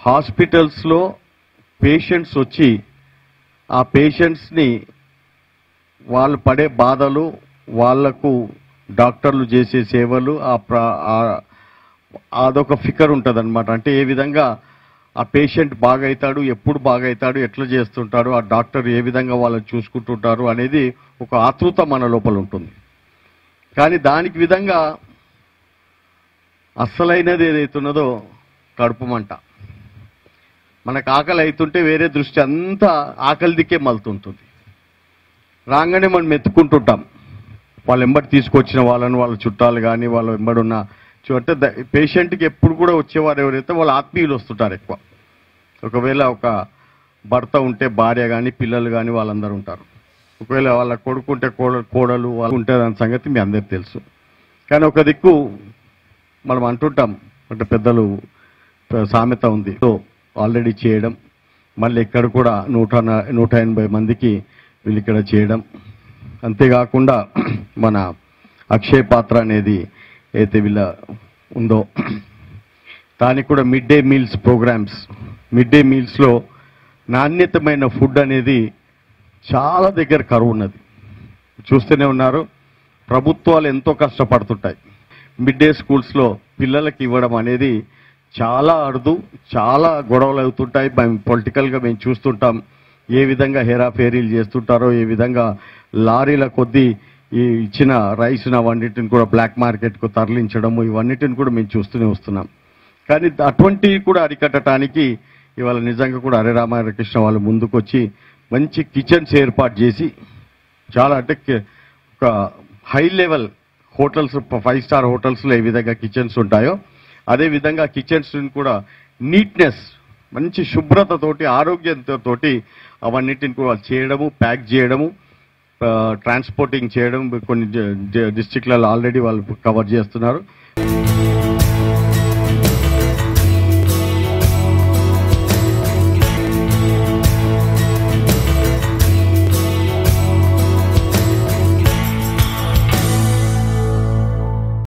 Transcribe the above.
హాస్పిటల్స్లో పేషెంట్స్ వచ్చి ఆ పేషెంట్స్ని వాళ్ళు పడే బాధలు, వాళ్లకు డాక్టర్లు చేసే సేవలు అదొక ఫికర్ ఉంటుంది అనమాట. అంటే ఏ విధంగా ఆ పేషెంట్ బాగవుతాడు, ఎప్పుడు బాగవుతాడు, ఎట్లా చేస్తుంటాడు, ఆ డాక్టర్ ఏ విధంగా వాళ్ళని చూసుకుంటుంటారు అనేది ఒక ఆతృత మన లోపల ఉంటుంది. కానీ దానికి విధంగా అస్సలైనది ఏదైతున్నదో కడుపు మంట. మనకు ఆకలి అవుతుంటే వేరే దృష్టి అంతా ఆకలి దిక్కే మలుతుంటుంది. రాగానే మనం ఎత్తుకుంటుంటాం వాళ్ళు వెంబడి తీసుకొచ్చిన వాళ్ళని, వాళ్ళ చుట్టాలు కానీ వాళ్ళ వెంబడున్న అంటే పేషెంట్కి ఎప్పుడు కూడా వచ్చేవారు ఎవరైతే వాళ్ళ ఆత్మీయులు వస్తుంటారు ఎక్కువ. ఒకవేళ ఒక భర్త ఉంటే భార్య కానీ పిల్లలు కానీ వాళ్ళందరూ ఉంటారు. ఒకవేళ వాళ్ళ కొడుకుంటే కోడలు వాళ్ళు ఉంటే దాని సంగతి మీ అందరికి తెలుసు. కానీ ఒక దిక్కు మనం అంటుంటాం, అంటే పెద్దలు సామెత ఉంది, ఆల్రెడీ చేయడం, మళ్ళీ ఇక్కడ కూడా 180 మందికి వీళ్ళు ఇక్కడ చేయడం. అంతేకాకుండా మన అక్షయ పాత్ర అనేది అయితే వీళ్ళ ఉందో దానికి కూడా mid day meals programmes. Mid day మీల్స్లో నాణ్యతమైన ఫుడ్ అనేది చాలా దగ్గర కరువు ఉన్నది. చూస్తూనే ఉన్నారు, ప్రభుత్వాలు ఎంతో కష్టపడుతుంటాయి. మిడ్ డే స్కూల్స్లో పిల్లలకి ఇవ్వడం అనేది చాలా అరుదు, చాలా గొడవలు అవుతుంటాయి. మేము పొలిటికల్గా మేము చూస్తుంటాం ఏ విధంగా హేరాఫేరీలు చేస్తుంటారో, ఏ విధంగా లారీల కొద్దీ ఈ ఇచ్చిన రైస్ను అవన్నిటిని కూడా బ్లాక్ మార్కెట్కు తరలించడము, ఇవన్నిటిని కూడా మేము చూస్తూనే వస్తున్నాం. కానీ అటువంటివి కూడా అరికట్టడానికి ఇవాళ నిజంగా కూడా హరే రామకృష్ణ వాళ్ళు ముందుకు వచ్చి మంచి కిచెన్స్ ఏర్పాటు చేసి, చాలా అంటే ఒక హై లెవెల్ హోటల్స్, 5 స్టార్ హోటల్స్లో ఏ విధంగా కిచెన్స్ ఉంటాయో అదేవిధంగా కిచెన్స్ని కూడా నీట్నెస్, మంచి శుభ్రతతోటి, ఆరోగ్యంతో అవన్నిటిని కూడా చేయడము, ప్యాక్ చేయడము, ట్రాన్స్పోర్టింగ్ చేయడం కొన్ని డిస్ట్రిక్ట్లలో ఆల్రెడీ వాళ్ళు కవర్ చేస్తున్నారు.